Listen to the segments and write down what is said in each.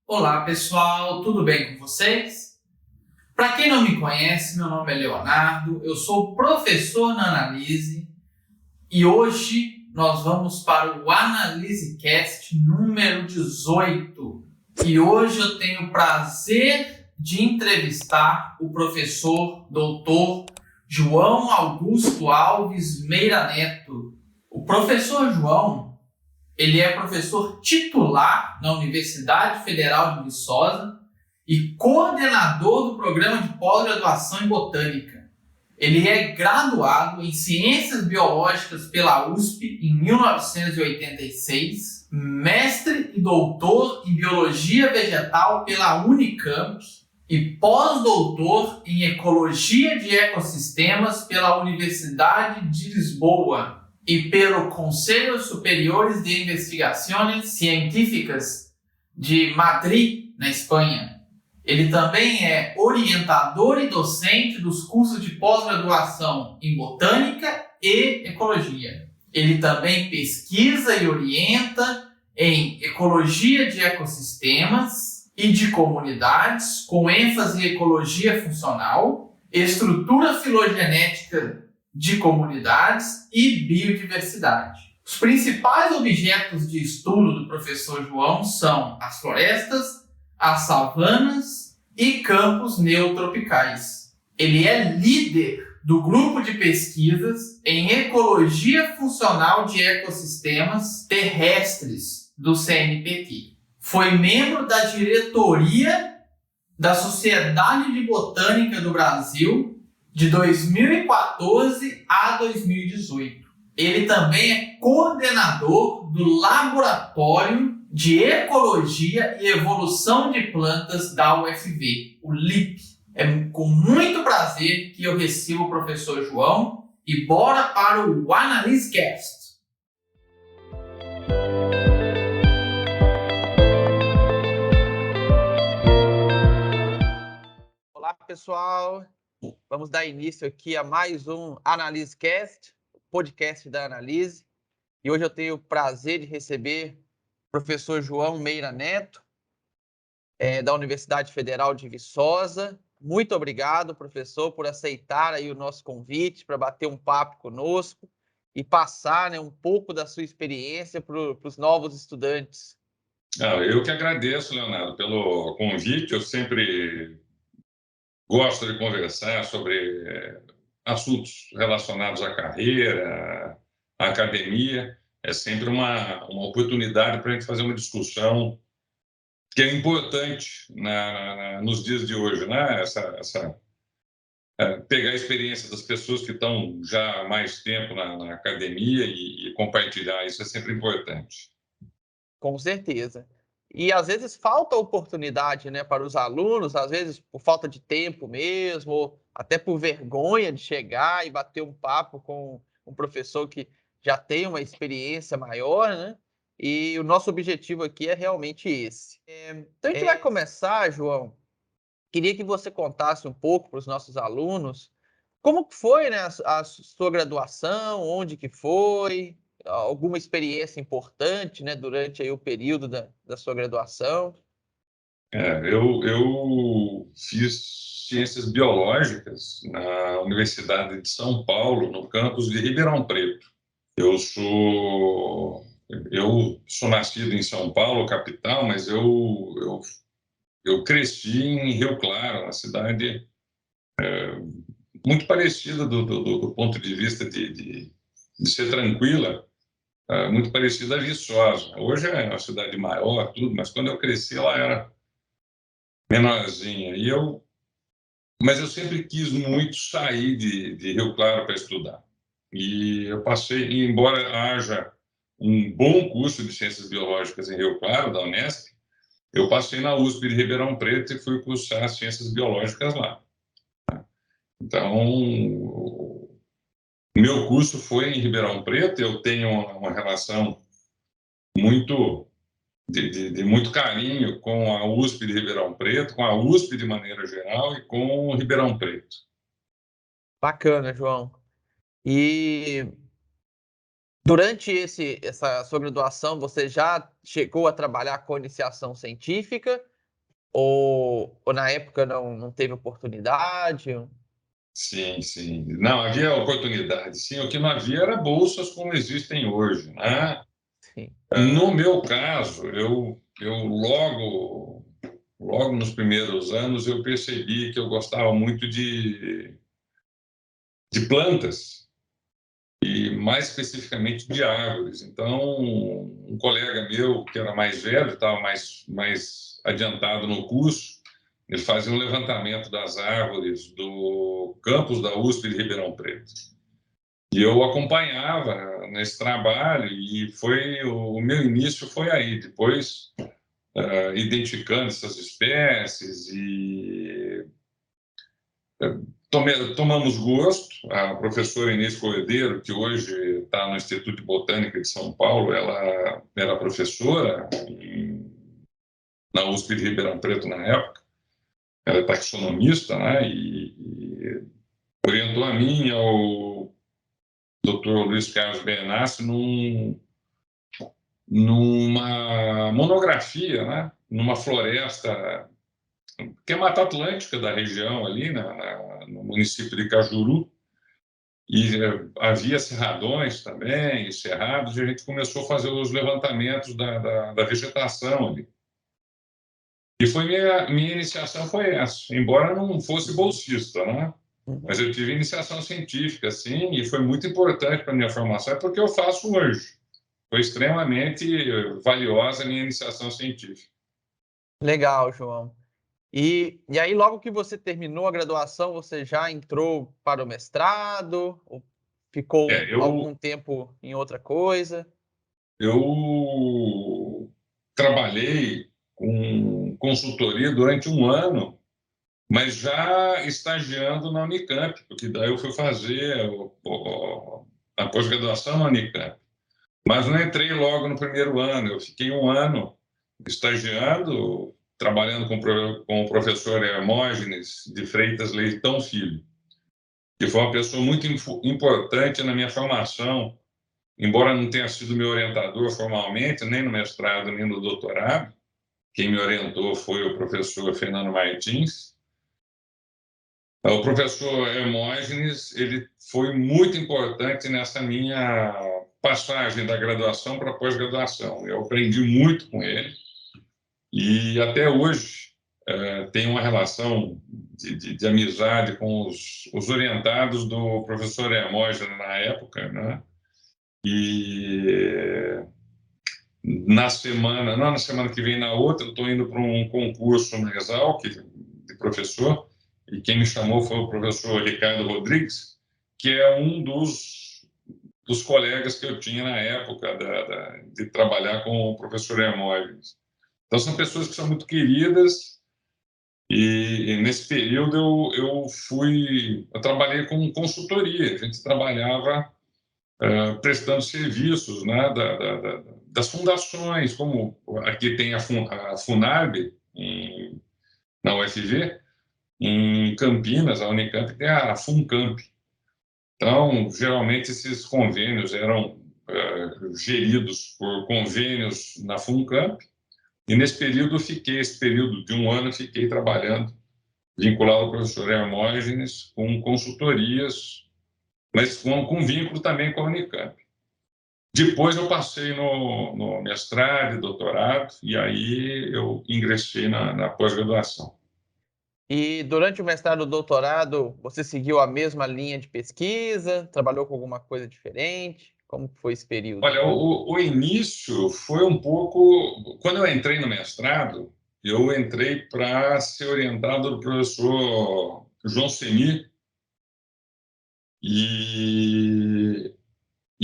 Olá pessoal, tudo bem com vocês? Para quem não me conhece, meu nome é Leonardo, eu sou professor na Analise e hoje nós vamos para o AnaliseCast número 18. E hoje eu tenho o prazer de entrevistar o professor Dr. João Augusto Alves Meira Neto. O professor João, ele é professor titular na Universidade Federal de Viçosa e coordenador do programa de pós-graduação em Botânica. Ele é graduado em Ciências Biológicas pela USP em 1986, mestre e doutor em Biologia Vegetal pela Unicamp e pós-doutor em Ecologia de Ecossistemas pela Universidade de Lisboa e pelo Conselho Superiores de Investigações Científicas de Madrid, na Espanha. Ele também é orientador e docente dos cursos de pós-graduação em Botânica e Ecologia. Ele também pesquisa e orienta em Ecologia de Ecossistemas e de Comunidades, com ênfase em Ecologia Funcional, Estrutura Filogenética de Comunidades e Biodiversidade. Os principais objetos de estudo do professor João são as florestas, as savanas e campos neotropicais. Ele é líder do grupo de pesquisas em Ecologia Funcional de Ecossistemas Terrestres do CNPq. Foi membro da diretoria da Sociedade de Botânica do Brasil de 2014 a 2018. Ele também é coordenador do Laboratório de Ecologia e Evolução de Plantas da UFV, o LIP. É com muito prazer que eu recebo o professor João e bora para o AnaliseCast. Olá, pessoal. Vamos dar início aqui a mais um AnaliseCast, podcast da Analise. E hoje eu tenho o prazer de receber o professor João Meira Neto, da Universidade Federal de Viçosa. Muito obrigado, professor, por aceitar aí o nosso convite para bater um papo conosco e passar, um pouco da sua experiência para os novos estudantes. Eu que agradeço, Leonardo, pelo convite. Eu sempre gosto de conversar sobre assuntos relacionados à carreira, à academia. É sempre uma oportunidade para a gente fazer uma discussão que é importante nos dias de hoje, né? Pegar a experiência das pessoas que estão já há mais tempo na academia e compartilhar isso é sempre importante. Com certeza. E às vezes falta oportunidade, para os alunos, às vezes por falta de tempo mesmo, ou até por vergonha de chegar e bater um papo com um professor que já tem uma experiência maior, né? E o nosso objetivo aqui é realmente esse. Então a gente vai começar, João. Queria que você contasse um pouco para os nossos alunos como que foi, a sua graduação, onde que foi, alguma experiência importante, durante aí o período da sua graduação. Eu fiz Ciências Biológicas na Universidade de São Paulo, no campus de Ribeirão Preto. Eu sou nascido em São Paulo, capital, mas eu cresci em Rio Claro, uma cidade muito parecida do ponto de vista de ser tranquila, muito parecida a Viçosa. Hoje é uma cidade maior, tudo, mas quando eu cresci ela era menorzinha. Mas eu sempre quis muito sair de Rio Claro para estudar. E eu passei, embora haja um bom curso de Ciências Biológicas em Rio Claro, da Unesp, eu passei na USP de Ribeirão Preto e fui cursar Ciências Biológicas lá. Então, o meu curso foi em Ribeirão Preto. Eu tenho uma relação muito de muito carinho com a USP de Ribeirão Preto, com a USP de maneira geral e com o Ribeirão Preto. Bacana, João. E durante essa sua graduação, você já chegou a trabalhar com iniciação científica ou na época não teve oportunidade? Sim, sim. Não, havia oportunidade, sim. O que não havia era bolsas como existem hoje, né? Sim. No meu caso, eu logo nos primeiros anos, eu percebi que eu gostava muito de plantas, e mais especificamente de árvores. Então, um colega meu, que era mais velho, estava mais adiantado no curso, ele fazia um levantamento das árvores do campus da USP de Ribeirão Preto. E eu acompanhava nesse trabalho, e o meu início foi aí. Depois, identificando essas espécies e tomamos gosto. A professora Inês Cordeiro, que hoje está no Instituto de Botânica de São Paulo, ela era professora na USP de Ribeirão Preto na época. Ela é taxonomista, né? E orientou a mim e ao Dr. Luiz Carlos Benassi numa monografia, né? Numa floresta que é Mata Atlântica da região ali, no município de Cajuru. E havia cerradões também, cerrados, e a gente começou a fazer os levantamentos da vegetação ali. E minha iniciação foi essa, embora não fosse bolsista, né? Mas eu tive iniciação científica, sim, e foi muito importante para a minha formação, é porque eu faço hoje. Foi extremamente valiosa a minha iniciação científica. Legal, João. E aí, logo que você terminou a graduação, você já entrou para o mestrado? Ou ficou algum Eu, tempo em outra coisa? eu trabalhei com consultoria durante um ano, mas já estagiando na Unicamp, porque daí eu fui fazer a pós-graduação na Unicamp. Mas não entrei logo no primeiro ano, eu fiquei um ano estagiando, trabalhando com o professor Hermógenes de Freitas Leitão Filho, que foi uma pessoa muito importante na minha formação, embora não tenha sido meu orientador formalmente, nem no mestrado, nem no doutorado. Quem me orientou foi o professor Fernando Martins. O professor Hermógenes, ele foi muito importante nessa minha passagem da graduação para a pós-graduação. Eu aprendi muito com ele e até hoje tenho uma relação de amizade com os orientados do professor Hermógenes na época, né? E não na semana que vem, na outra, eu estou indo para um concurso na Exalc de professor, e quem me chamou foi o professor Ricardo Rodrigues, que é um dos colegas que eu tinha na época de trabalhar com o professor Hermógenes. Então, são pessoas que são muito queridas, e nesse período eu trabalhei com consultoria, a gente trabalhava prestando serviços, né, das fundações, como aqui tem a Funarb, na UFV, em Campinas, a Unicamp tem a Funcamp. Então, geralmente, esses convênios eram geridos por convênios na Funcamp, e nesse período esse período de um ano, fiquei trabalhando, vinculado ao professor Hermógenes, com consultorias, mas com vínculo também com a Unicamp. Depois eu passei no mestrado e doutorado, e aí eu ingressei na pós-graduação. E durante o mestrado e doutorado, você seguiu a mesma linha de pesquisa? Trabalhou com alguma coisa diferente? Como foi esse período? Olha, o início foi um pouco. Quando eu entrei no mestrado, eu entrei para ser orientado do professor João Semir, e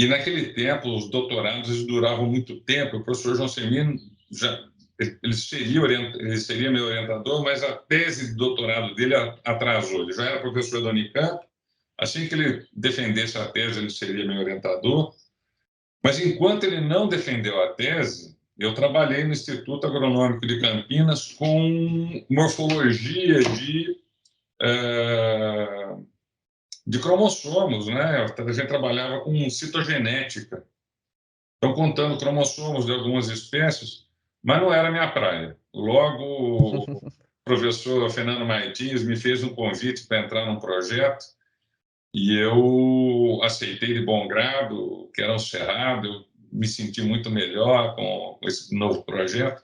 naquele tempo os doutorados duravam muito tempo. O professor João Semir ele seria meu orientador, mas a tese de doutorado dele atrasou. Ele já era professor da Unicamp. Assim que ele defendesse a tese, ele seria meu orientador. Mas enquanto ele não defendeu a tese, eu trabalhei no Instituto Agronômico de Campinas com morfologia de cromossomos, né? A gente trabalhava com citogenética. Então, contando cromossomos de algumas espécies, mas não era minha praia. Logo, professor Fernando Martins me fez um convite para entrar num projeto e eu aceitei de bom grado, que era o Cerrado. Eu me senti muito melhor com esse novo projeto.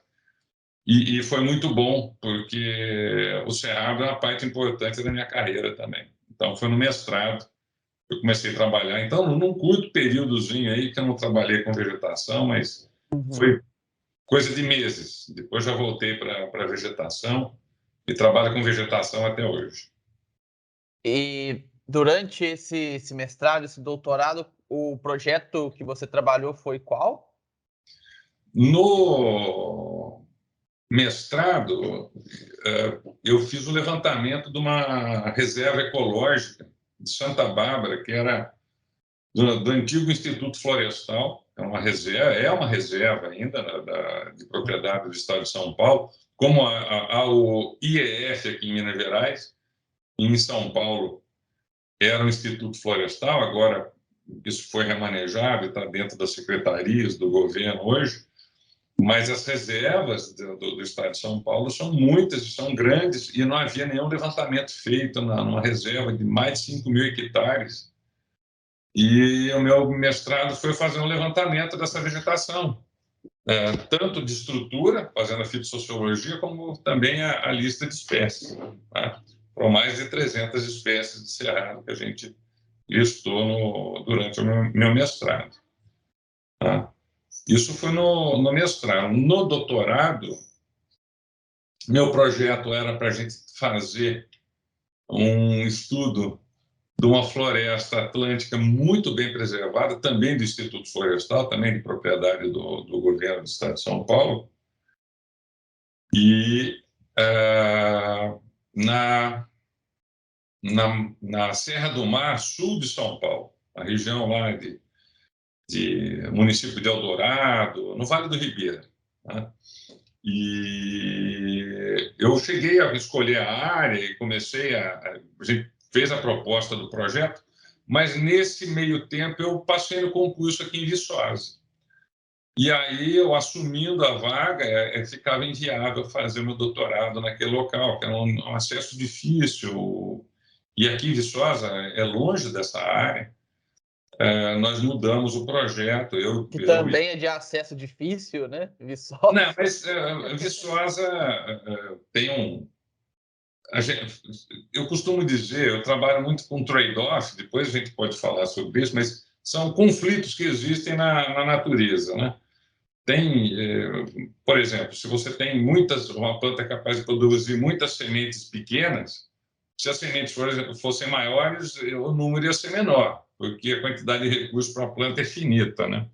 E foi muito bom, porque o Cerrado é uma parte importante da minha carreira também. Então, foi no mestrado que eu comecei a trabalhar. Então, num curto períodozinho aí, que eu não trabalhei com vegetação, mas foi coisa de meses. Depois já voltei para a vegetação e trabalho com vegetação até hoje. E durante esse mestrado, esse doutorado, o projeto que você trabalhou foi qual? No mestrado, eu fiz o levantamento de uma reserva ecológica de Santa Bárbara, que era do antigo Instituto Florestal. É uma reserva ainda de propriedade do Estado de São Paulo, como o IEF aqui em Minas Gerais. Em São Paulo era o Instituto Florestal, agora isso foi remanejado e está dentro das secretarias do governo hoje. Mas as reservas do Estado de São Paulo são muitas e são grandes, e não havia nenhum levantamento feito numa reserva de mais de 5 mil hectares. E o meu mestrado foi fazer um levantamento dessa vegetação, tanto de estrutura, fazendo a fitossociologia, como também a lista de espécies. Tá? Foram mais de 300 espécies de cerrado que a gente listou durante o meu mestrado. Tá? Isso foi no mestrado. No doutorado, meu projeto era para a gente fazer um estudo de uma floresta atlântica muito bem preservada, também do Instituto Florestal, também de propriedade do governo do Estado de São Paulo, e na Serra do Mar, sul de São Paulo, a região lá de município de Eldorado, no Vale do Ribeira. Tá? E eu cheguei a escolher a área e a gente fez a proposta do projeto, mas nesse meio tempo eu passei no concurso aqui em Viçosa. E aí eu, assumindo a vaga, ficava inviável fazer o meu doutorado naquele local, que era um acesso difícil. E aqui em Viçosa é longe dessa área. Nós mudamos o projeto. Que também é de acesso difícil, né? Viçosa. Não, mas Viçosa tem eu costumo dizer, eu trabalho muito com trade-off, depois a gente pode falar sobre isso, mas são conflitos que existem na natureza, né? Por exemplo, se você tem uma planta capaz de produzir muitas sementes pequenas, se as sementes fossem maiores, o número ia ser menor, porque a quantidade de recursos para a planta é finita, né?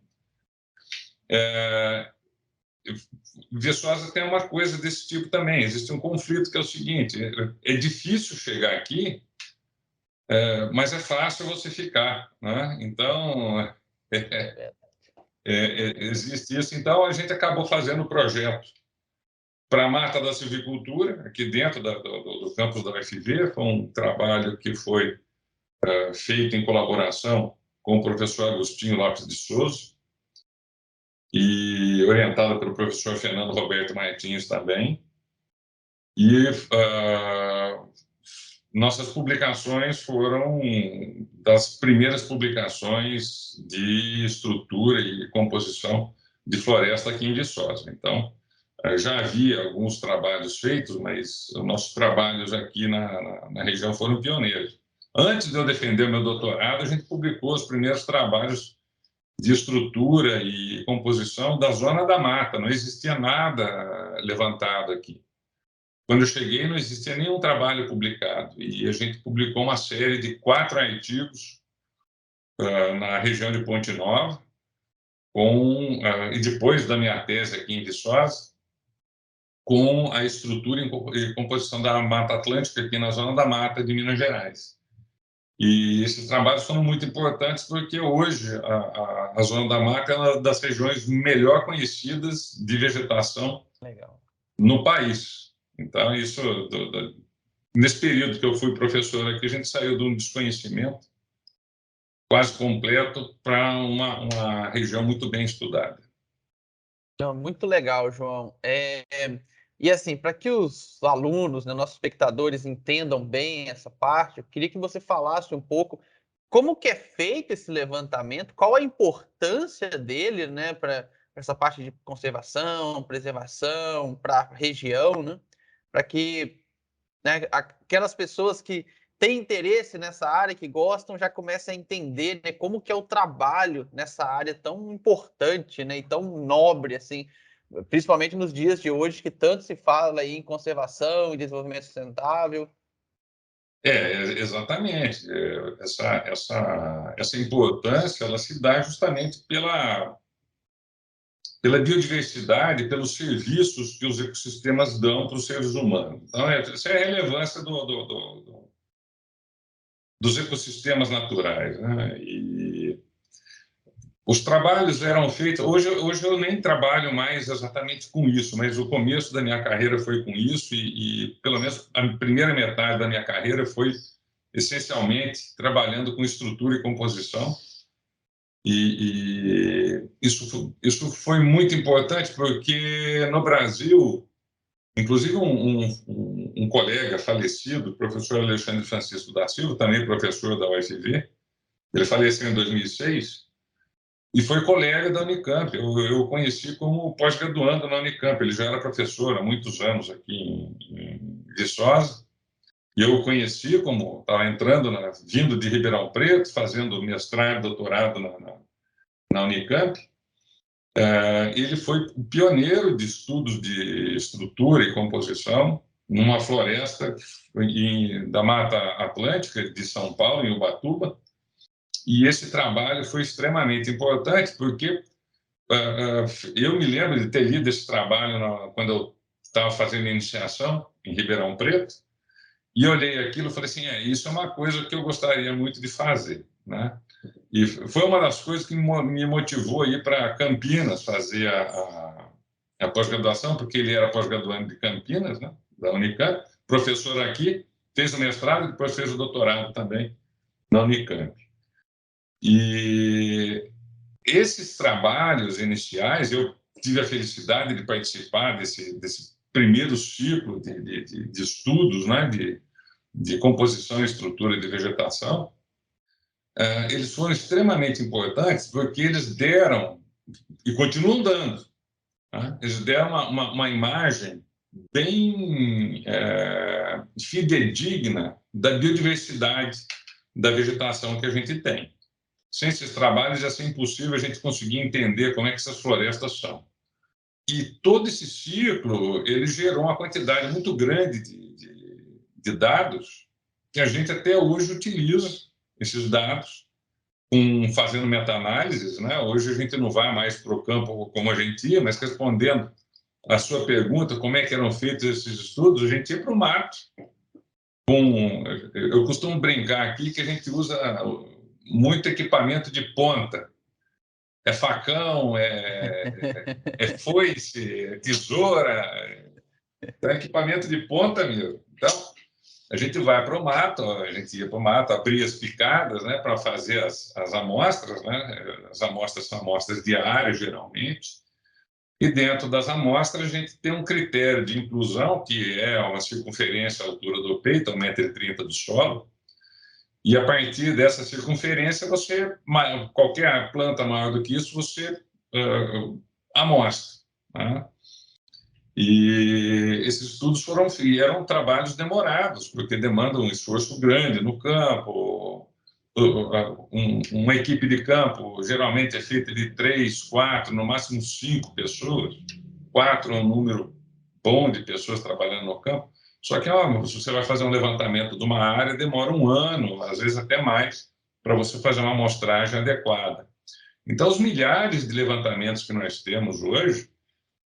Viçosa tem uma coisa desse tipo também. Existe um conflito que é o seguinte: é difícil chegar aqui, mas é fácil você ficar, né? Então, existe isso. Então, a gente acabou fazendo o projeto para a Mata da Silvicultura, aqui dentro do campus da UFV. Foi um trabalho que foi feito em colaboração com o professor Agostinho Lopes de Souza e orientado pelo professor Fernando Roberto Martins também. E nossas publicações foram das primeiras publicações de estrutura e composição de floresta aqui em Viçosa. Então, já havia alguns trabalhos feitos, mas os nossos trabalhos aqui na região foram pioneiros. Antes de eu defender o meu doutorado, a gente publicou os primeiros trabalhos de estrutura e composição da zona da mata. Não existia nada levantado aqui. Quando eu cheguei, não existia nenhum trabalho publicado, e a gente publicou uma série de 4 artigos na região de Ponte Nova, e depois da minha tese aqui em Viçosa, com a estrutura e composição da Mata Atlântica aqui na Zona da Mata de Minas Gerais. E esses trabalhos foram muito importantes porque hoje a Zona da Mata é uma das regiões melhor conhecidas de vegetação no país. Então, nesse período que eu fui professor aqui, a gente saiu de um desconhecimento quase completo para uma região muito bem estudada. Muito legal, João. E assim, para que os alunos, né, nossos espectadores entendam bem essa parte, eu queria que você falasse um pouco como que é feito esse levantamento, qual a importância dele, né, para essa parte de conservação, preservação, para a região, né, para que, né, aquelas pessoas que têm interesse nessa área, que gostam, já comecem a entender, né, como que é o trabalho nessa área tão importante, né, e tão nobre, assim, principalmente nos dias de hoje, que tanto se fala aí em conservação e desenvolvimento sustentável. Exatamente. Essa importância ela se dá justamente pela biodiversidade, pelos serviços que os ecossistemas dão para os seres humanos. Então, essa é a relevância dos ecossistemas naturais, né? E os trabalhos eram feitos. Hoje eu nem trabalho mais exatamente com isso, mas o começo da minha carreira foi com isso, e pelo menos a primeira metade da minha carreira foi essencialmente trabalhando com estrutura e composição. E isso foi muito importante, porque no Brasil, inclusive um colega falecido, o professor Alexandre Francisco da Silva, também professor da UFV, ele faleceu em 2006 e foi colega da Unicamp. Eu o conheci como pós-graduando na Unicamp. Ele já era professor há muitos anos aqui em Viçosa. E eu o conheci como estava entrando, vindo de Ribeirão Preto, fazendo mestrado, doutorado na Unicamp. Ele foi o pioneiro de estudos de estrutura e composição numa floresta da Mata Atlântica de São Paulo, em Ubatuba. E esse trabalho foi extremamente importante, porque eu me lembro de ter lido esse trabalho quando eu estava fazendo a iniciação em Ribeirão Preto, e olhei aquilo e falei assim, isso é uma coisa que eu gostaria muito de fazer, né? E foi uma das coisas que me motivou a ir para Campinas fazer a pós-graduação, porque ele era pós-graduando de Campinas, né, da Unicamp, professor aqui, fez o mestrado e depois fez o doutorado também na Unicamp. E esses trabalhos iniciais, eu tive a felicidade de participar desse primeiro ciclo de estudos, né, de composição, estrutura de vegetação. Eles foram extremamente importantes porque eles deram, e continuam dando, né? Eles deram uma imagem bem fidedigna da biodiversidade da vegetação que a gente tem. Sem esses trabalhos ia ser impossível a gente conseguir entender como é que essas florestas são. E todo esse ciclo ele gerou uma quantidade muito grande de dados que a gente até hoje utiliza esses dados fazendo meta-análises, né? Hoje a gente não vai mais para o campo como a gente ia, mas respondendo a sua pergunta, como é que eram feitos esses estudos, a gente ia para o mato. Eu costumo brincar aqui que a gente usa muito equipamento de ponta. É facão, é foice, é tesoura, é equipamento de ponta mesmo. Então, a gente vai para o mato, a gente ia para o mato, abria as picadas, né, para fazer as amostras, né? As amostras são amostras diárias, geralmente, e dentro das amostras a gente tem um critério de inclusão, que é uma circunferência à altura do peito, 1,30 m do solo, e a partir dessa circunferência, qualquer planta maior do que isso, você amostra, né? E esses estudos eram trabalhos demorados, porque demandam um esforço grande no campo. Uma equipe de campo geralmente é feita de 3, 4, no máximo 5 pessoas. 4 é um número bom de pessoas trabalhando no campo. Só que se você vai fazer um levantamento de uma área, demora 1 ano, às vezes até mais, para você fazer uma amostragem adequada. Então, os milhares de levantamentos que nós temos hoje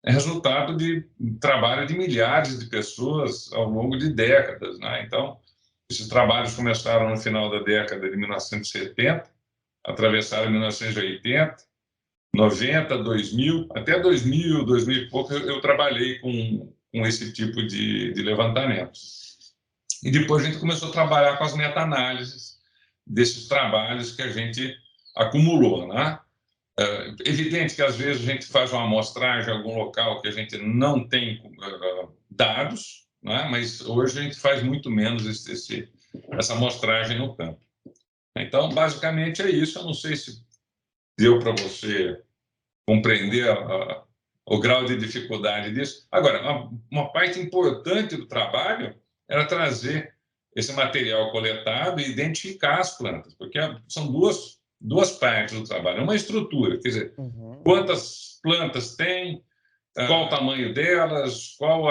é resultado de trabalho de milhares de pessoas ao longo de décadas, né? Então, esses trabalhos começaram no final da década de 1970, atravessaram 1980, 90, 2000, até 2000, 2000 e pouco eu trabalhei com esse tipo de levantamento. E depois a gente começou a trabalhar com as meta-análises desses trabalhos que a gente acumulou, né? Evidente que, às vezes, a gente faz uma amostragem em algum local que a gente não tem dados, né? Mas hoje a gente faz muito menos essa amostragem no campo. Então, basicamente, é isso. Eu não sei se deu para você compreender o grau de dificuldade disso. Agora, uma parte importante do trabalho era trazer esse material coletado e identificar as plantas, porque são duas partes do trabalho. Uma estrutura, quer dizer, quantas plantas tem, qual o tamanho delas, qual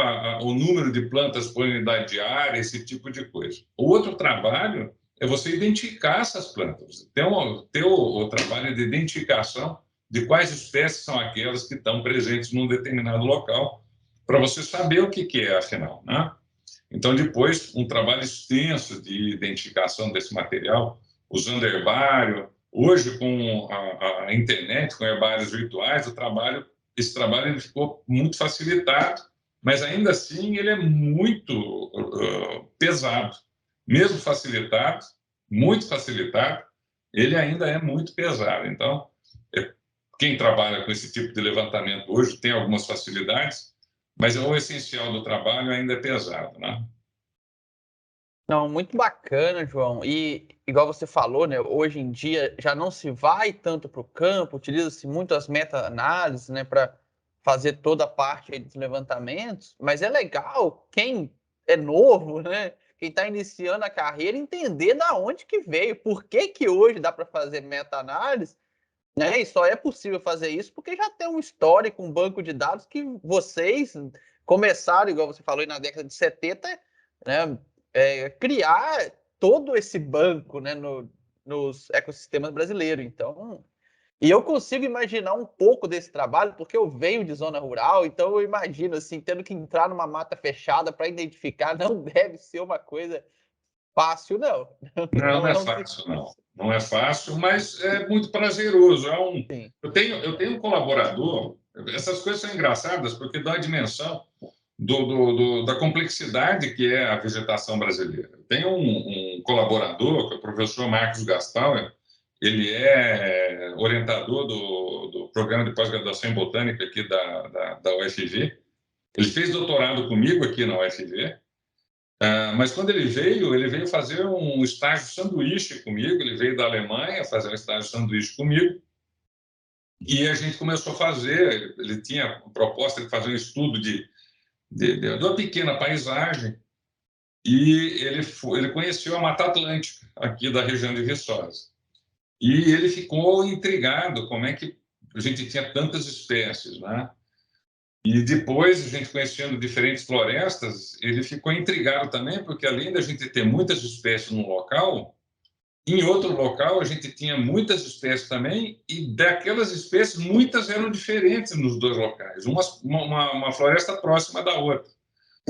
o número de plantas por unidade de área, esse tipo de coisa. O outro trabalho é você identificar essas plantas, ter o trabalho de identificação de quais espécies são aquelas que estão presentes num determinado local, para você saber o que é, afinal, né? Então, depois, um trabalho extenso de identificação desse material, usando herbário. Hoje, com a internet, com herbários virtuais, esse trabalho ele ficou muito facilitado, mas ainda assim ele é muito pesado. Mesmo facilitado, muito facilitado, ele ainda é muito pesado. Então, quem trabalha com esse tipo de levantamento hoje tem algumas facilidades, mas o essencial do trabalho ainda é pesado, né? Não, muito bacana, João. E igual você falou, né? Hoje em dia já não se vai tanto para o campo, utiliza-se muito as meta-análises, né, para fazer toda a parte aí dos levantamentos. Mas é legal quem é novo, né? Quem está iniciando a carreira entender da onde que veio, por que que hoje dá para fazer meta-análise, né? E só é possível fazer isso porque já tem um histórico, um banco de dados que vocês começaram, igual você falou, aí na década de 70, né? Criar todo esse banco, né, nos ecossistemas brasileiros. Então, e eu consigo imaginar um pouco desse trabalho, porque eu venho de zona rural, então eu imagino assim, tendo que entrar numa mata fechada para identificar, não deve ser uma coisa fácil, não. Não, não é Não se... fácil, não. Não é fácil, mas é muito prazeroso. Sim. Eu tenho um colaborador, essas coisas são engraçadas porque dá a dimensão da complexidade que é a vegetação brasileira. Tem um colaborador, que é o professor Marcos Gastauer, ele é orientador do programa de pós-graduação em botânica aqui da UFV. Ele fez doutorado comigo aqui na UFV, mas quando ele veio fazer um estágio sanduíche comigo, ele veio da Alemanha fazer um estágio sanduíche comigo, e a gente começou a fazer, ele tinha a proposta de fazer um estudo de uma pequena paisagem, e ele conheceu a Mata Atlântica, aqui da região de Viçosa. E ele ficou intrigado como é que a gente tinha tantas espécies, né? E depois, a gente conhecendo diferentes florestas, ele ficou intrigado também, porque além da gente ter muitas espécies num local, em outro local a gente tinha muitas espécies também, e daquelas espécies, muitas eram diferentes nos dois locais, uma floresta próxima da outra,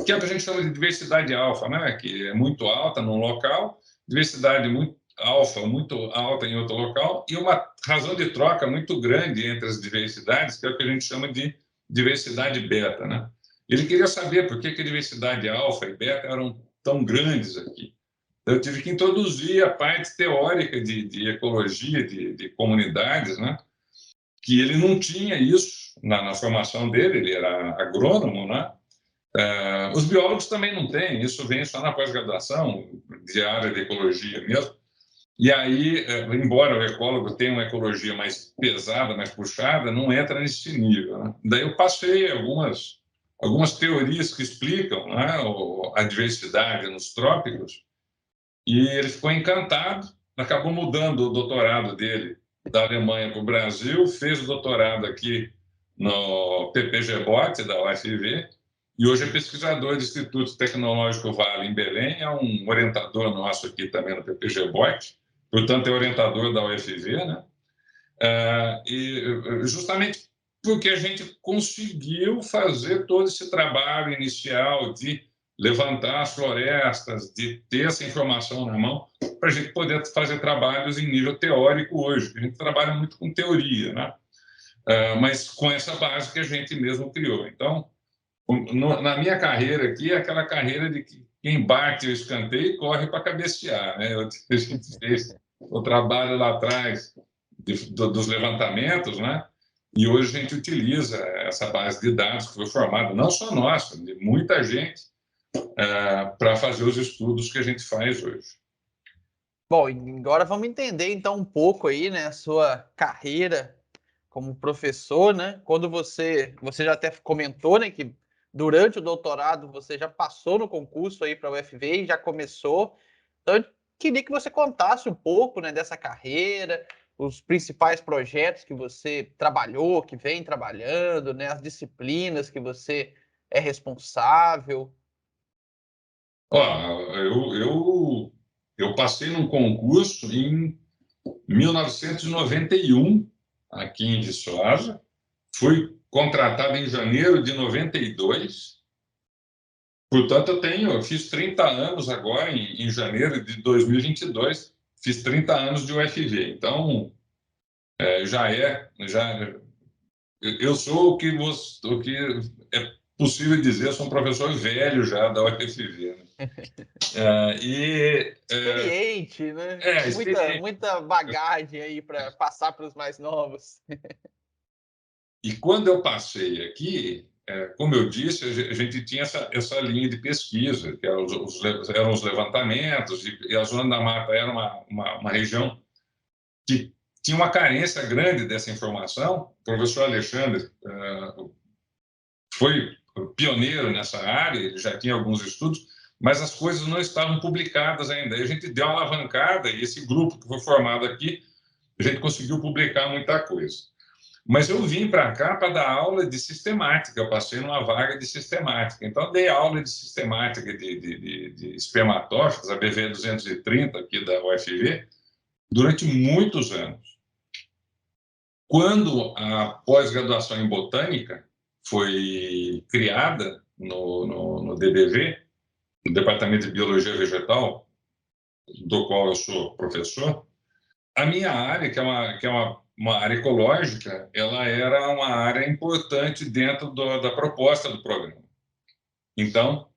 que é o que a gente chama de diversidade alfa, né? Que é muito alta num local, diversidade muito alta em outro local, e uma razão de troca muito grande entre as diversidades, que é o que a gente chama de diversidade beta, né? Ele queria saber por que a diversidade alfa e beta eram tão grandes aqui. Eu tive que introduzir a parte teórica de ecologia, de comunidades, né? Que ele não tinha isso na formação dele, ele era agrônomo, né? Os biólogos também não têm, isso vem só na pós-graduação, de área de ecologia mesmo. E aí, embora o ecólogo tenha uma ecologia mais pesada, mais puxada, não entra nesse nível, né? Daí eu passei algumas teorias que explicam, né, a diversidade nos trópicos, e ele ficou encantado, acabou mudando o doutorado dele da Alemanha para o Brasil, fez o doutorado aqui no PPG-BOT da UFV, e hoje é pesquisador do Instituto Tecnológico Vale, em Belém, é um orientador nosso aqui também no PPG-BOT, portanto, é orientador da UFV, né? E justamente porque a gente conseguiu fazer todo esse trabalho inicial de levantar as florestas, de ter essa informação na mão, para a gente poder fazer trabalhos em nível teórico hoje. A gente trabalha muito com teoria, né? Mas com essa base que a gente mesmo criou. Então, na minha carreira aqui, é aquela carreira de quem bate o escanteio e corre para cabecear, né? A gente fez o trabalho lá atrás dos levantamentos, né? E hoje a gente utiliza essa base de dados que foi formada, não só nossa, de muita gente, para fazer os estudos que a gente faz hoje. Bom, e agora vamos entender então um pouco aí, né, a sua carreira como professor, né? Quando você já até comentou, né, que durante o doutorado você já passou no concurso aí para a UFV e já começou. Então, eu queria que você contasse um pouco, né, dessa carreira, os principais projetos que você trabalhou, que vem trabalhando, né, as disciplinas que você é responsável. Ó, eu passei num concurso em 1991, aqui em Viçosa, fui contratado em janeiro de 92. Portanto, eu fiz 30 anos agora, em janeiro de 2022, fiz 30 anos de UFV. Então, eu sou o que é possível dizer, eu sou um professor velho já da UFV, né? Experiente, né? Experiente. Muita bagagem aí para passar para os mais novos. E quando eu passei aqui, como eu disse, a gente tinha essa linha de pesquisa, que eram os levantamentos, e a Zona da Mata era uma região que tinha uma carência grande dessa informação. O professor Alexandre foi pioneiro nessa área, ele já tinha alguns estudos, mas as coisas não estavam publicadas ainda. Aí a gente deu uma alavancada, e esse grupo que foi formado aqui, a gente conseguiu publicar muita coisa. Mas eu vim para cá para dar aula de sistemática, eu passei numa vaga de sistemática. Então, dei aula de sistemática de espermatófitos, a BV 230 aqui da UFV, durante muitos anos. Quando a pós-graduação em botânica foi criada no DBV, no Departamento de Biologia Vegetal, do qual eu sou professor, a minha área, que é uma área ecológica, ela era uma área importante dentro da proposta do programa. Então,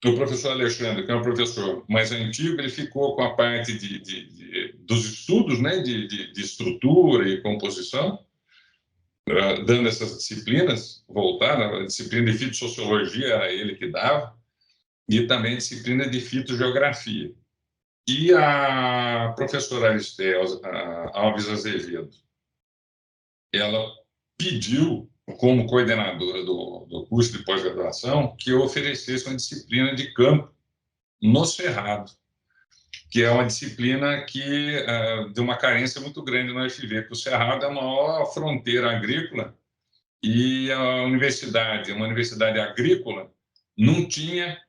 o professor Alexandre, que é um professor mais antigo, ele ficou com a parte dos estudos, né, de estrutura e composição, dando essas disciplinas voltadas. A disciplina de fitossociologia era ele que dava, e também a disciplina de fitogeografia. E a professora Aristel Alves Azevedo, ela pediu, como coordenadora do curso de pós-graduação, que eu oferecesse uma disciplina de campo no Cerrado, que é uma disciplina que de uma carência muito grande no UFV, porque o Cerrado é a maior fronteira agrícola e uma universidade agrícola, não tinha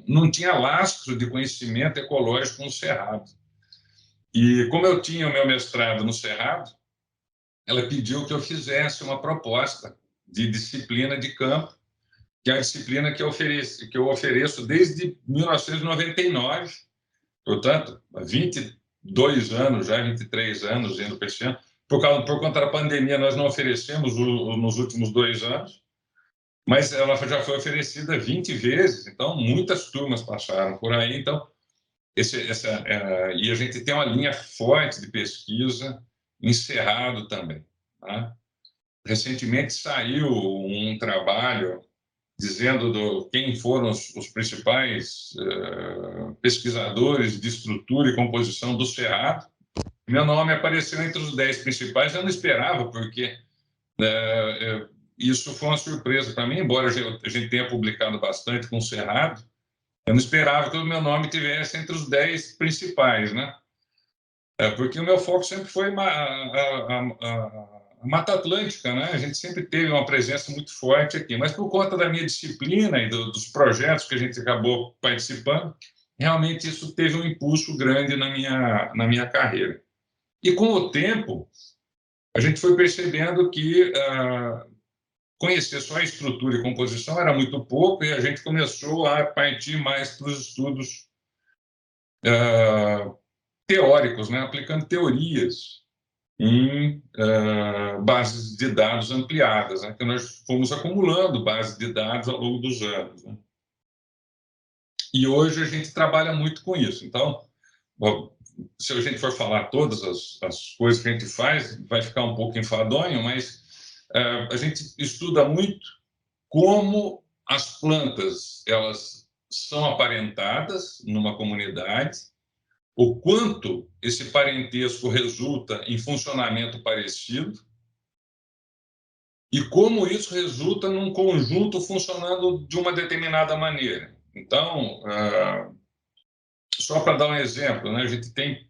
não tinha lastro de conhecimento ecológico no Cerrado. E como eu tinha o meu mestrado no Cerrado, ela pediu que eu fizesse uma proposta de disciplina de campo, que é a disciplina que eu ofereço desde 1999, portanto, há 22 anos, já 23 anos indo para esse ano. Por conta da pandemia, nós não oferecemos nos últimos 2 anos, mas ela já foi oferecida 20 vezes, então muitas turmas passaram por aí. Então, e a gente tem uma linha forte de pesquisa encerrado também. Tá? Recentemente saiu um trabalho dizendo quem foram os principais pesquisadores de estrutura e composição do Cerrado. Meu nome apareceu entre os 10 principais, eu não esperava, porque isso foi uma surpresa para mim, embora a gente tenha publicado bastante com o Cerrado, eu não esperava que o meu nome tivesse entre os 10 principais, né? Porque o meu foco sempre foi a Mata Atlântica, né? A gente sempre teve uma presença muito forte aqui, mas por conta da minha disciplina e dos projetos que a gente acabou participando, realmente isso teve um impulso grande na minha carreira. E com o tempo, a gente foi percebendo que conhecer só a estrutura e composição era muito pouco, e a gente começou a partir mais para os estudos teóricos, né? Aplicando teorias em bases de dados ampliadas, né? Que nós fomos acumulando bases de dados ao longo dos anos. Né? E hoje a gente trabalha muito com isso. Então, se a gente for falar todas as coisas que a gente faz, vai ficar um pouco enfadonho, mas a gente estuda muito como as plantas elas são aparentadas numa comunidade, o quanto esse parentesco resulta em funcionamento parecido e como isso resulta num conjunto funcionando de uma determinada maneira. Então, só para dar um exemplo, né, a gente tem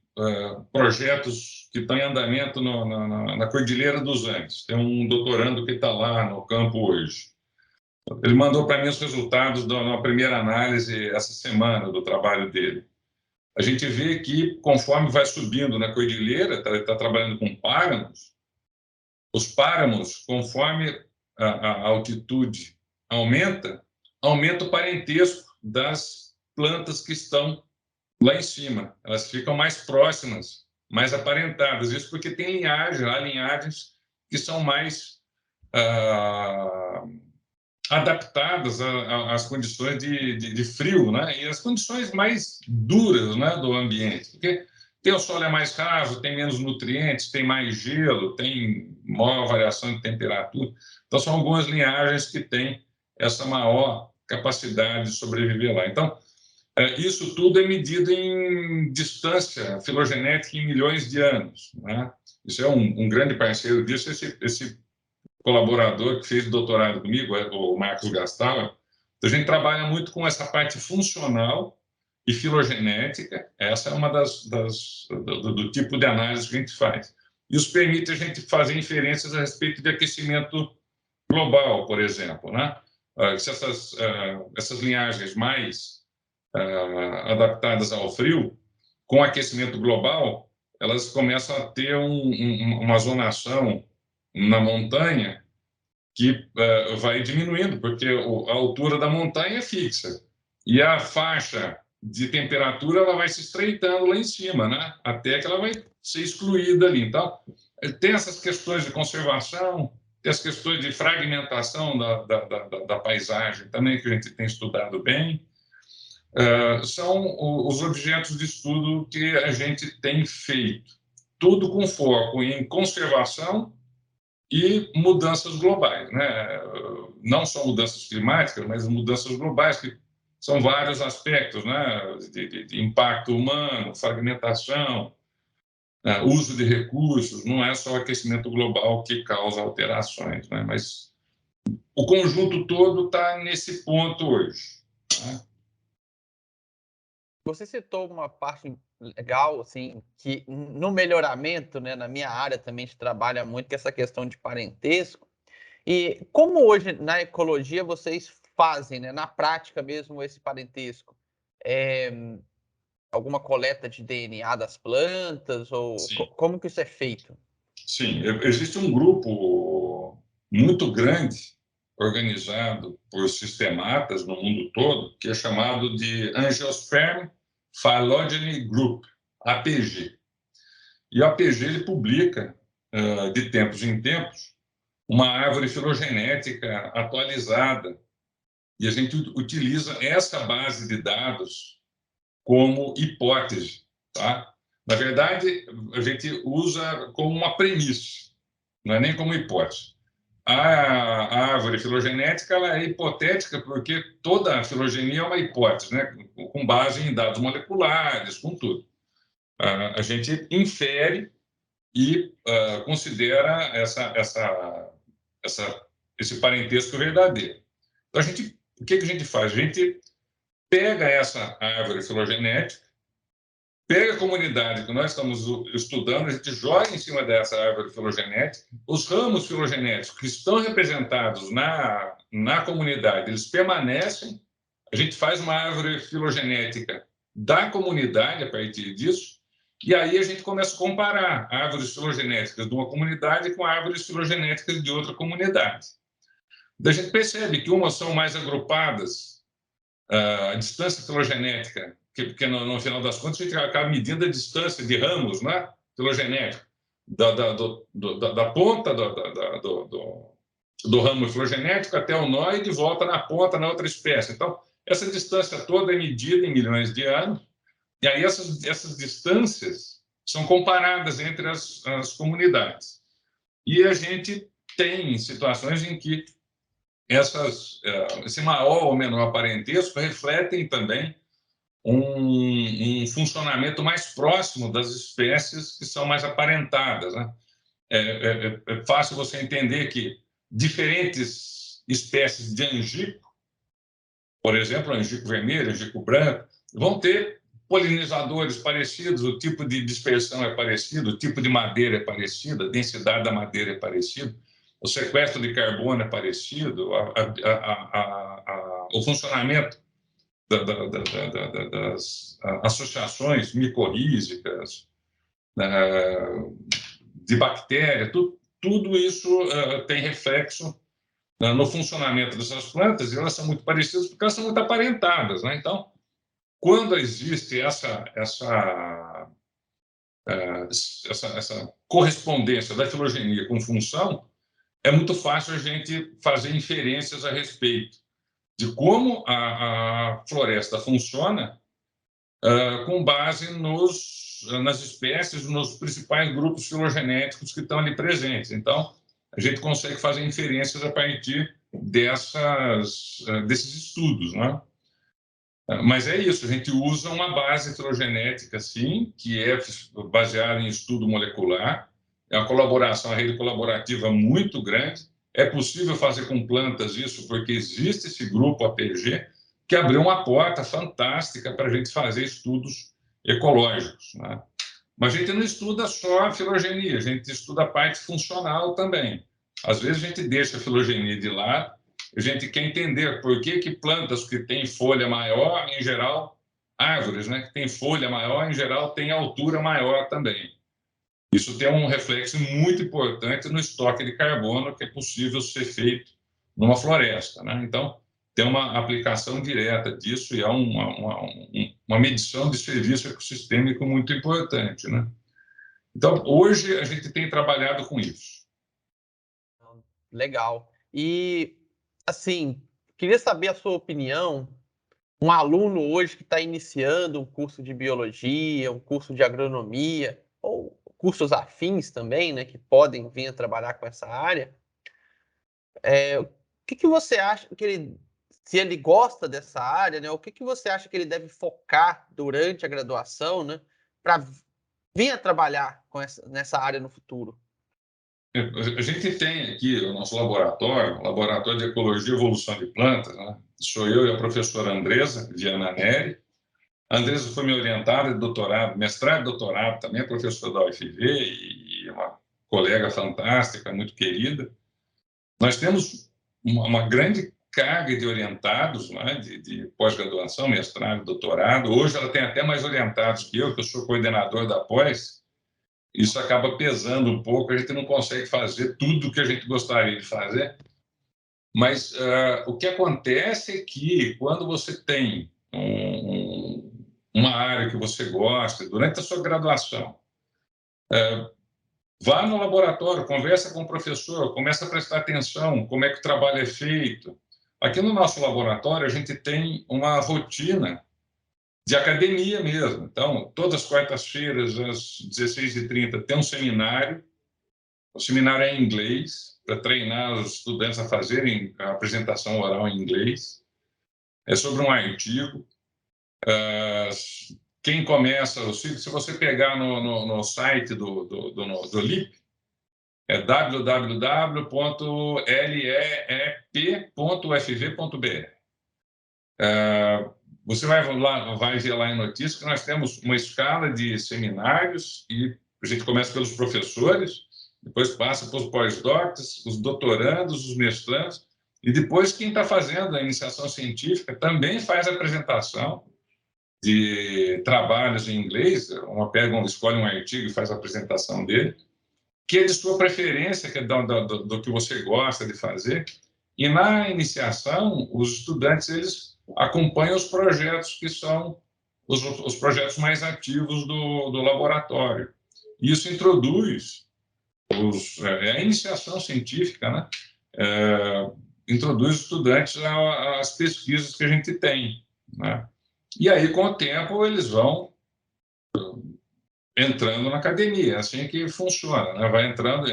projetos que estão em andamento na Cordilheira dos Andes. Tem um doutorando que está lá no campo hoje. Ele mandou para mim os resultados da primeira análise essa semana do trabalho dele. A gente vê que, conforme vai subindo na cordilheira, está trabalhando com páramos, os páramos, conforme a altitude aumenta o parentesco das plantas que estão lá em cima. Elas ficam mais próximas, mais aparentadas. Isso porque há linhagens que são mais adaptadas às condições de frio, né? E as condições mais duras, né, do ambiente. Porque tem o solo mais raso, tem menos nutrientes, tem mais gelo, tem maior variação de temperatura. Então, são algumas linhagens que têm essa maior capacidade de sobreviver lá. Então, isso tudo é medido em distância filogenética em milhões de anos, né? Isso é um grande parceiro disso, esse colaborador que fez doutorado comigo, o Marcos Gastala. Então, a gente trabalha muito com essa parte funcional e filogenética. Essa é uma do tipo de análise que a gente faz. Isso permite a gente fazer inferências a respeito de aquecimento global, por exemplo, né? Se essas linhagens mais adaptadas ao frio, com aquecimento global, elas começam a ter uma zonação na montanha que vai diminuindo, porque a altura da montanha é fixa. E a faixa de temperatura ela vai se estreitando lá em cima, né? Até que ela vai ser excluída ali. Então, tem essas questões de conservação, tem as questões de fragmentação da paisagem também, que a gente tem estudado bem. São os objetos de estudo que a gente tem feito. Tudo com foco em conservação e mudanças globais, né? Não só mudanças climáticas, mas mudanças globais, que são vários aspectos, né? De impacto humano, fragmentação, uso de recursos. Não é só o aquecimento global que causa alterações, né? Mas o conjunto todo está nesse ponto hoje, né? Você citou uma parte legal, assim, que no melhoramento, né, na minha área também a gente trabalha muito com essa questão de parentesco. E como hoje na ecologia vocês fazem, né, na prática mesmo esse parentesco? É, alguma coleta de DNA das plantas ou Sim, como que isso é feito? sim. Existe um grupo muito grande, organizado por sistematas no mundo todo, que é chamado de Angiosperm Phylogeny Group, APG. E o APG ele publica, de tempos em tempos, uma árvore filogenética atualizada. E a gente utiliza essa base de dados como hipótese, tá? Na verdade, a gente usa como uma premissa, não é nem como hipótese. A árvore filogenética ela é hipotética porque toda a filogenia é uma hipótese, né? Com base em dados moleculares, com tudo. A gente infere e considera esse parentesco verdadeiro. Então, o que a gente faz? A gente pega essa árvore filogenética, pega a comunidade que nós estamos estudando, a gente joga em cima dessa árvore filogenética, os ramos filogenéticos que estão representados na comunidade, eles permanecem, a gente faz uma árvore filogenética da comunidade a partir disso, e aí a gente começa a comparar árvores filogenéticas de uma comunidade com árvores filogenéticas de outra comunidade. Daí a gente percebe que umas são mais agrupadas, a distância filogenética, porque no final das contas a gente acaba medindo a distância de ramos, né, filogenéticos, da ponta do ramo filogenético até o nó e de volta na ponta na outra espécie. Então, essa distância toda é medida em milhões de anos E aí essas distâncias são comparadas entre as comunidades. E a gente tem situações em que esse maior ou menor parentesco refletem também um funcionamento mais próximo das espécies que são mais aparentadas, né? É fácil você entender que diferentes espécies de angico, por exemplo, angico vermelho, angico branco, vão ter polinizadores parecidos, o tipo de dispersão é parecido, o tipo de madeira é parecido, a densidade da madeira é parecida, o sequestro de carbono é parecido, o funcionamento das associações micorrízicas, de bactéria, tudo isso tem reflexo no funcionamento dessas plantas, e elas são muito parecidas porque elas são muito aparentadas, né? Então, quando existe essa correspondência da filogenia com função, é muito fácil a gente fazer inferências a respeito de como a floresta funciona com base nas espécies, nos principais grupos filogenéticos que estão ali presentes. Então, a gente consegue fazer inferências a partir desses estudos, né? Mas é isso, a gente usa uma base filogenética, sim, que é baseada em estudo molecular, é uma colaboração, uma rede colaborativa muito grande. É possível fazer com plantas isso, porque existe esse grupo APG, que abriu uma porta fantástica para a gente fazer estudos ecológicos, né? Mas a gente não estuda só a filogenia, a gente estuda a parte funcional também. Às vezes a gente deixa a filogenia de lado, a gente quer entender por que plantas que têm folha maior, em geral, árvores, né, que têm folha maior, em geral, têm altura maior também. Isso tem um reflexo muito importante no estoque de carbono que é possível ser feito numa floresta, né? Então, tem uma aplicação direta disso e é uma medição de serviço ecossistêmico muito importante, né? Então, hoje a gente tem trabalhado com isso. Legal. E, assim, queria saber a sua opinião. Um aluno hoje que está iniciando um curso de biologia, um curso de agronomia, ou cursos afins também, né, que podem vir a trabalhar com essa área, o que você acha que se ele gosta dessa área, né, o que você acha que ele deve focar durante a graduação, né, para vir a trabalhar nessa área no futuro? A gente tem aqui o nosso laboratório, o Laboratório de Ecologia e Evolução de Plantas, né? Sou eu e a professora Andresa Viana Neri. A Andresa foi minha orientada de doutorado, mestrado e doutorado também, é professora da UFV e uma colega fantástica, muito querida. Nós temos uma grande carga de orientados, né, de pós-graduação, mestrado, doutorado. Hoje ela tem até mais orientados que eu sou coordenador da pós. Isso acaba pesando um pouco, a gente não consegue fazer tudo o que a gente gostaria de fazer. Mas o que acontece é que quando você tem uma área que você gosta, durante a sua graduação, vá no laboratório, conversa com o professor, começa a prestar atenção, como é que o trabalho é feito. Aqui no nosso laboratório, a gente tem uma rotina de academia mesmo. Então, todas as quartas-feiras, às 16h30, tem um seminário. O seminário é em inglês, para treinar os estudantes a fazerem a apresentação oral em inglês. É sobre um artigo. Quem começa, se você pegar no site do LIP, é www.leep.ufv.br. Você vai ver lá em notícias que nós temos uma escala de seminários e a gente começa pelos professores, depois passa para os pós-docs, os doutorandos, os mestrandos, e depois quem está fazendo a iniciação científica também faz a apresentação de trabalhos em inglês, escolhe um artigo e faz a apresentação dele, que é de sua preferência, que é do que você gosta de fazer. E na iniciação, os estudantes eles acompanham os projetos que são os projetos mais ativos do laboratório. Isso introduz a iniciação científica, né? Introduz os estudantes às pesquisas que a gente tem, né? E aí, com o tempo, eles vão entrando na academia. É assim que funciona, né? Vai entrando,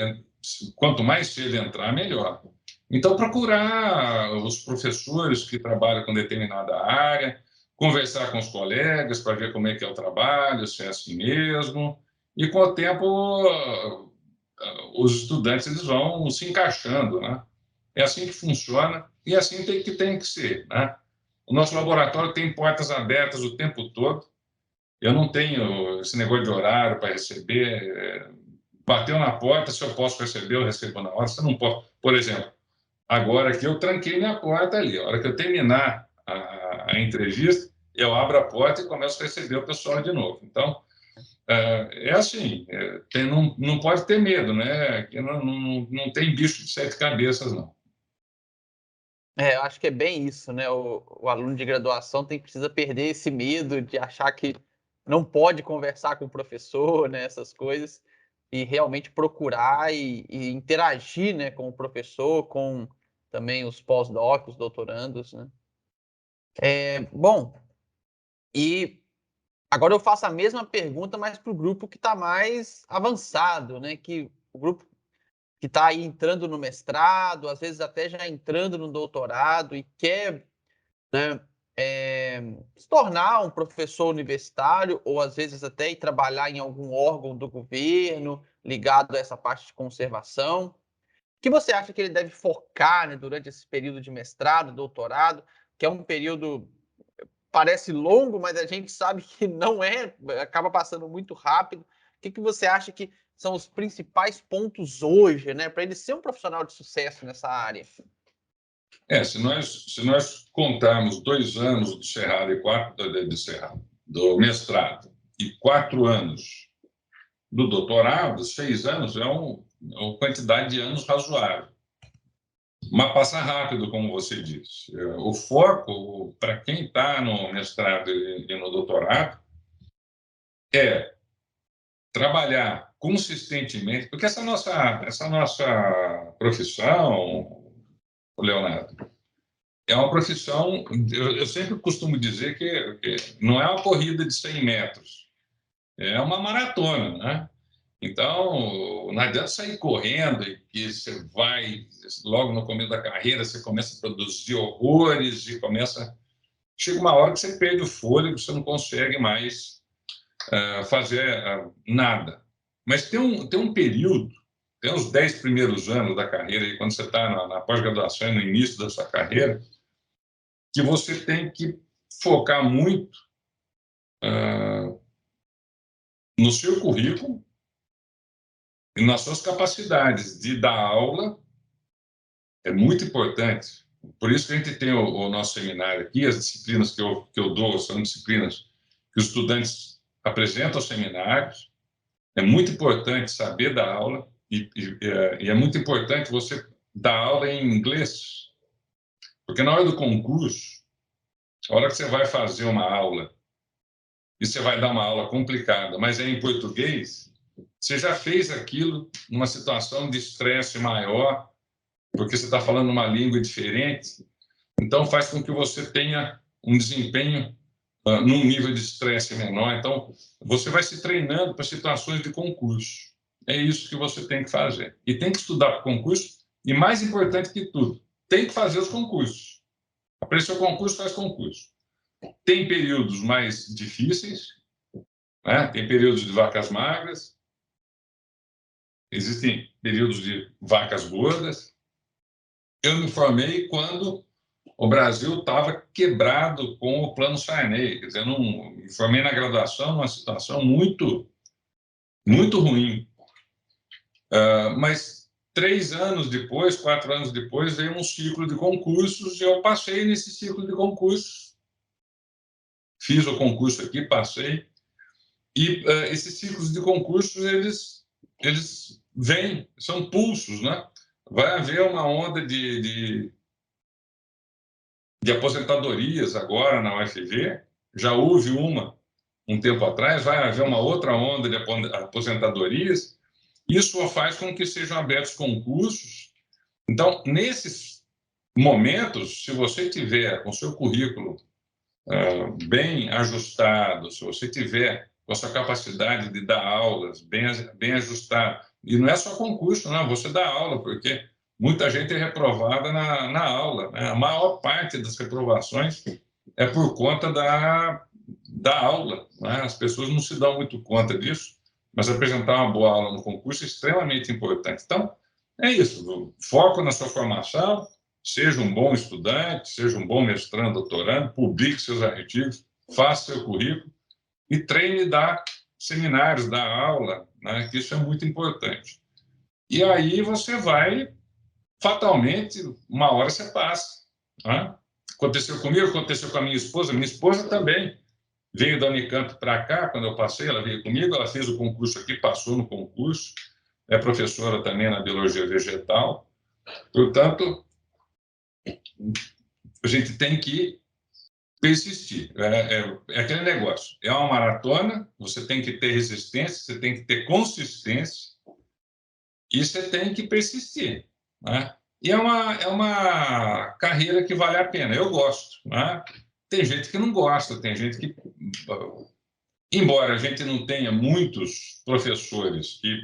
quanto mais cedo entrar, melhor. Então, procurar os professores que trabalham com determinada área, conversar com os colegas para ver como é que é o trabalho, se é assim mesmo, e com o tempo os estudantes eles vão se encaixando, né? É assim que funciona e é assim tem que ser, né? O nosso laboratório tem portas abertas o tempo todo. Eu não tenho esse negócio de horário para receber. Bateu na porta, se eu posso receber, eu recebo na hora. Se eu não posso, por exemplo, agora que eu tranquei minha porta ali, a hora que eu terminar a entrevista, eu abro a porta e começo a receber o pessoal de novo. Então, é assim, não pode ter medo, né? Que não tem bicho de sete cabeças, não. Eu acho que é bem isso, né? O aluno de graduação precisa perder esse medo de achar que não pode conversar com o professor, né? Essas coisas, e realmente procurar e interagir, né? Com o professor, com também os pós-doc, os doutorandos, né? Bom, e agora eu faço a mesma pergunta, mas para o grupo que está mais avançado, né? Que o grupo que está aí entrando no mestrado, às vezes até já entrando no doutorado e quer, né, se tornar um professor universitário ou às vezes até ir trabalhar em algum órgão do governo ligado a essa parte de conservação. O que você acha que ele deve focar, né, durante esse período de mestrado, doutorado, que é um período parece longo, mas a gente sabe que não é, acaba passando muito rápido. O que você acha que são os principais pontos hoje, né, para ele ser um profissional de sucesso nessa área? Se nós contarmos 2 anos do Cerrado do mestrado e 4 anos do doutorado, 6 anos é uma quantidade de anos razoável. Mas passa rápido, como você disse. O foco, para quem está no mestrado e no doutorado, é trabalhar consistentemente, porque essa nossa profissão, Leonardo, é uma profissão, eu sempre costumo dizer que não é uma corrida de 100 metros, é uma maratona, né? Então, não adianta sair correndo e que você vai, logo no começo da carreira, você começa a produzir horrores e começa... Chega uma hora que você perde o fôlego, você não consegue mais fazer nada. Mas tem um período, tem uns 10 primeiros anos da carreira, e quando você está na pós-graduação, no início da sua carreira, que você tem que focar muito no seu currículo e nas suas capacidades de dar aula. É muito importante. Por isso que a gente tem o nosso seminário aqui, as disciplinas que eu dou são disciplinas que os estudantes apresentam aos seminários. É muito importante saber dar aula e é muito importante você dar aula em inglês, porque na hora do concurso, a hora que você vai fazer uma aula e você vai dar uma aula complicada, mas é em português, você já fez aquilo numa situação de estresse maior, porque você está falando uma língua diferente, então faz com que você tenha um desempenho num nível de estresse menor. Então, você vai se treinando para situações de concurso. É isso que você tem que fazer. E tem que estudar para o concurso, e mais importante que tudo, tem que fazer os concursos. Apareceu concurso, faz concurso. Tem períodos mais difíceis, né? Tem períodos de vacas magras, existem períodos de vacas gordas. Eu me formei quando o Brasil estava quebrado com o Plano Sarney. Quer dizer, eu não me formei na graduação numa situação muito, muito ruim. Mas 3 anos depois, 4 anos depois, veio um ciclo de concursos e eu passei nesse ciclo de concursos. Fiz o concurso aqui, passei. E esses ciclos de concursos, eles vêm, são pulsos, né? Vai haver uma onda de aposentadorias agora na UFV, já houve um tempo atrás, vai haver uma outra onda de aposentadorias, isso faz com que sejam abertos concursos. Então, nesses momentos, se você tiver com o seu currículo bem ajustado, se você tiver com a sua capacidade de dar aulas bem ajustada. E não é só concurso, não, você dá aula, porque muita gente é reprovada na aula, né? A maior parte das reprovações é por conta da aula, né? As pessoas não se dão muito conta disso, mas apresentar uma boa aula no concurso é extremamente importante. Então, é isso, foco na sua formação, seja um bom estudante, seja um bom mestrando, doutorando, publique seus artigos, faça seu currículo e treine dar seminários, dar aula, né? Que isso é muito importante. E aí você vai, fatalmente, uma hora você passa, né? Aconteceu comigo, aconteceu com a minha esposa também veio da Unicamp para cá, quando eu passei, ela veio comigo, ela fez o concurso aqui, passou no concurso, é professora também na biologia vegetal, portanto, a gente tem que persistir, é aquele negócio, é uma maratona, você tem que ter resistência, você tem que ter consistência, e você tem que persistir, né? E é uma carreira que vale a pena, eu gosto, né? Tem gente que não gosta, tem gente que... Embora a gente não tenha muitos professores que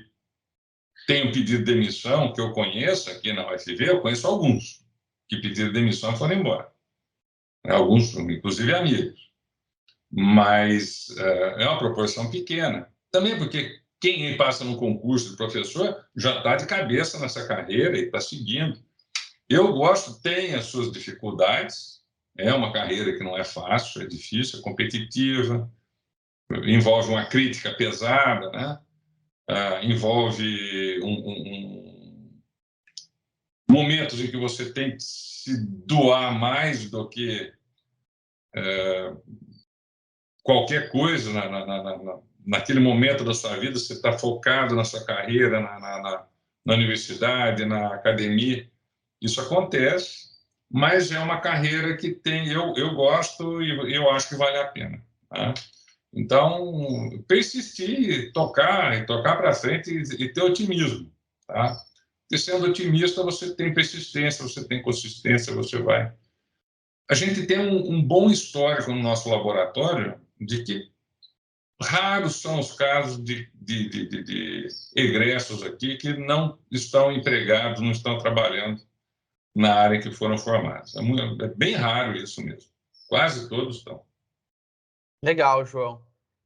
tenham pedido demissão, que eu conheça aqui na UFV, eu conheço alguns que pediram demissão e foram embora. Alguns, inclusive amigos. Mas é uma proporção pequena. Também porque quem passa no concurso de professor já está de cabeça nessa carreira e está seguindo. Eu gosto, tem as suas dificuldades, é uma carreira que não é fácil, é difícil, é competitiva, envolve uma crítica pesada, né? Envolve momentos em que você tem que se doar mais do que qualquer coisa naquele momento da sua vida, você está focado na sua carreira, na universidade, na academia. Isso acontece, mas é uma carreira que tem, eu gosto e eu acho que vale a pena, tá? Então, persistir, tocar para frente e ter otimismo, tá? E sendo otimista, você tem persistência, você tem consistência, você vai. A gente tem um bom histórico no nosso laboratório de que raros são os casos de egressos aqui que não estão empregados, não estão trabalhando na área que foram formados. É bem raro isso mesmo. Quase todos estão. Legal, João.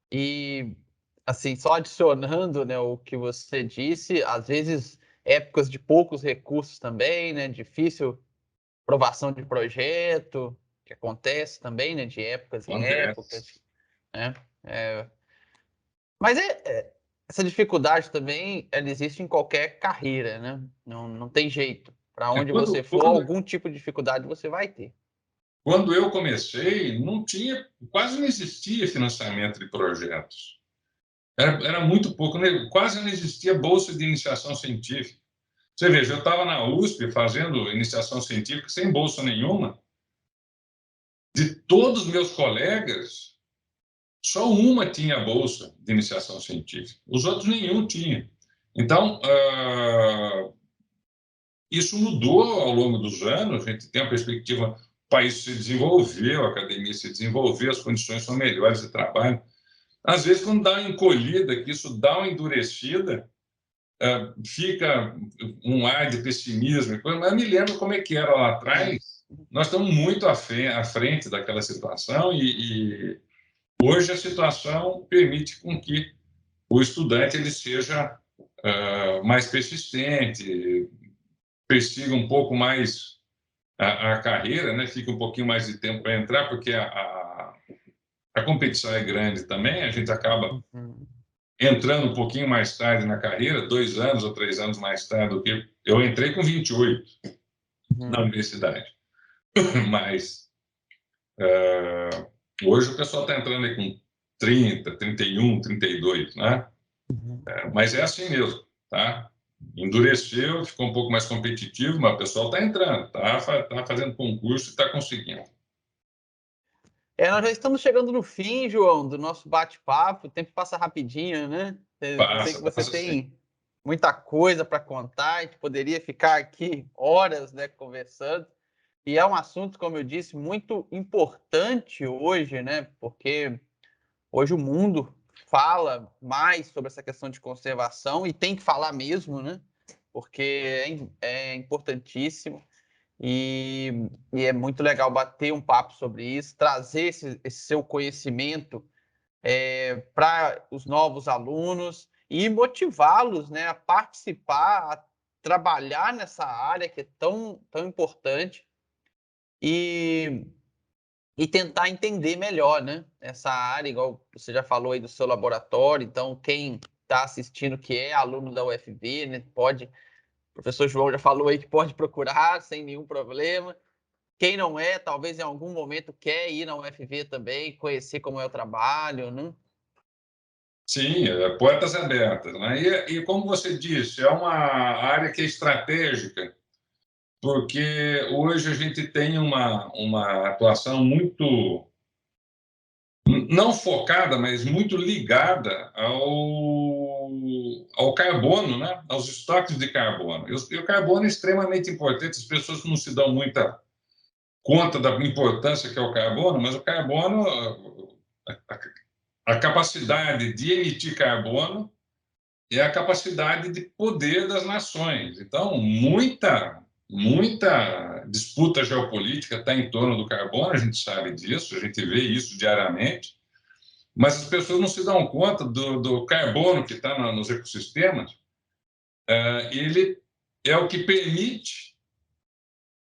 E, assim, só adicionando, né, o que você disse, às vezes épocas de poucos recursos também, né, difícil aprovação de projeto, que acontece também, né, de épocas em Acontece. épocas, né? Mas essa dificuldade também, ela existe em qualquer carreira, né? Não tem jeito. Para onde você for, algum tipo de dificuldade você vai ter. Quando eu comecei, não tinha, quase não existia financiamento de projetos. Era muito pouco, quase não existia bolsa de iniciação científica. Você veja, eu estava na USP fazendo iniciação científica sem bolsa nenhuma. De todos os meus colegas, só uma tinha bolsa de iniciação científica. Os outros nenhum tinha. Então, isso mudou ao longo dos anos. A gente tem a perspectiva, o país se desenvolveu, a academia se desenvolveu, as condições são melhores de trabalho. Às vezes, quando dá uma encolhida, que isso dá uma endurecida, fica um ar de pessimismo. Mas eu me lembro como é que era lá atrás. Nós estamos muito à frente daquela situação e hoje a situação permite com que o estudante ele seja mais persistente, persiga um pouco mais a carreira, né? Fica um pouquinho mais de tempo para entrar, porque a competição é grande também, a gente acaba entrando um pouquinho mais tarde na carreira, 2 anos ou 3 anos mais tarde do que... Eu entrei com 28 na universidade, mas hoje o pessoal está entrando aí com 30, 31, 32, né? Mas é assim mesmo, tá? Endureceu, ficou um pouco mais competitivo, mas o pessoal está entrando, tá fazendo concurso e está conseguindo. Nós já estamos chegando no fim, João, do nosso bate-papo. O tempo passa rapidinho, né? Eu sei que você tem muita coisa para contar, a gente poderia ficar aqui horas, né, conversando. E é um assunto, como eu disse, muito importante hoje, né? Porque hoje o mundo fala mais sobre essa questão de conservação, e tem que falar mesmo, né? Porque é importantíssimo. E é muito legal bater um papo sobre isso, trazer esse seu conhecimento para os novos alunos e motivá-los, né, a participar, a trabalhar nessa área que é tão importante e, tentar entender melhor, né, essa área, igual você já falou aí do seu laboratório. Então, quem está assistindo que é aluno da UFV, né, pode, o professor João já falou aí que pode procurar sem nenhum problema. Quem não é, talvez em algum momento quer ir na UFV também, conhecer como é o trabalho, né? Sim, portas abertas, né? E como você disse, é uma área que é estratégica, porque hoje a gente tem uma atuação muito, não focada, mas muito ligada ao carbono, né? Aos estoques de carbono. E o carbono é extremamente importante, as pessoas não se dão muita conta da importância que é o carbono, mas o carbono, a capacidade de emitir carbono é a capacidade de poder das nações. Então, muita disputa geopolítica está em torno do carbono, a gente sabe disso, a gente vê isso diariamente, mas as pessoas não se dão conta do carbono que está nos ecossistemas. Ele é o que permite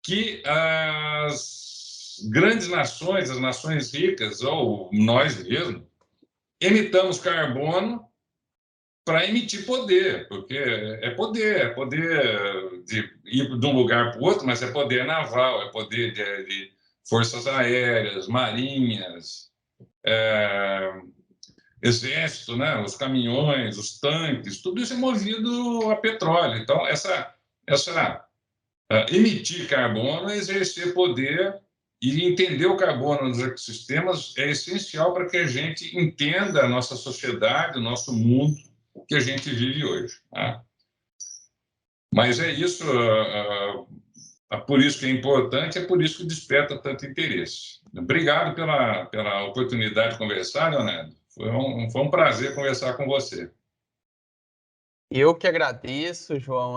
que as grandes nações, as nações ricas, ou nós mesmos, emitamos carbono para emitir poder, porque é poder de ir de um lugar para o outro, mas é poder naval, é poder de forças aéreas, marinhas, exército, né? Os caminhões, os tanques, tudo isso é movido a petróleo. Então, emitir carbono é exercer poder, e entender o carbono nos ecossistemas é essencial para que a gente entenda a nossa sociedade, o nosso mundo que a gente vive hoje. Tá? Mas é isso, por isso que é importante, é por isso que desperta tanto interesse. Obrigado pela oportunidade de conversar, Leonardo. Foi um prazer conversar com você. Eu que agradeço, João,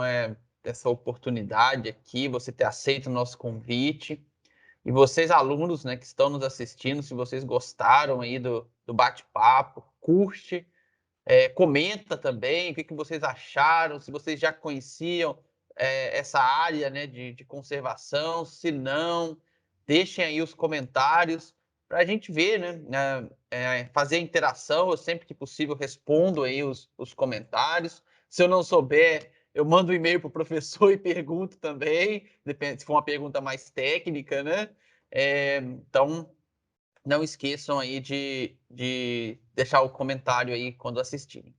essa oportunidade aqui, você ter aceito o nosso convite. E vocês, alunos, né, que estão nos assistindo, se vocês gostaram aí do bate-papo, curte, comenta também o que vocês acharam, se vocês já conheciam essa área, né, de conservação. Se não, deixem aí os comentários para a gente ver, né, fazer a interação. Eu sempre que possível respondo aí os comentários. Se eu não souber, eu mando um e-mail para o professor e pergunto também, depende se for uma pergunta mais técnica, né? Então, não esqueçam aí de deixar o comentário aí quando assistirem.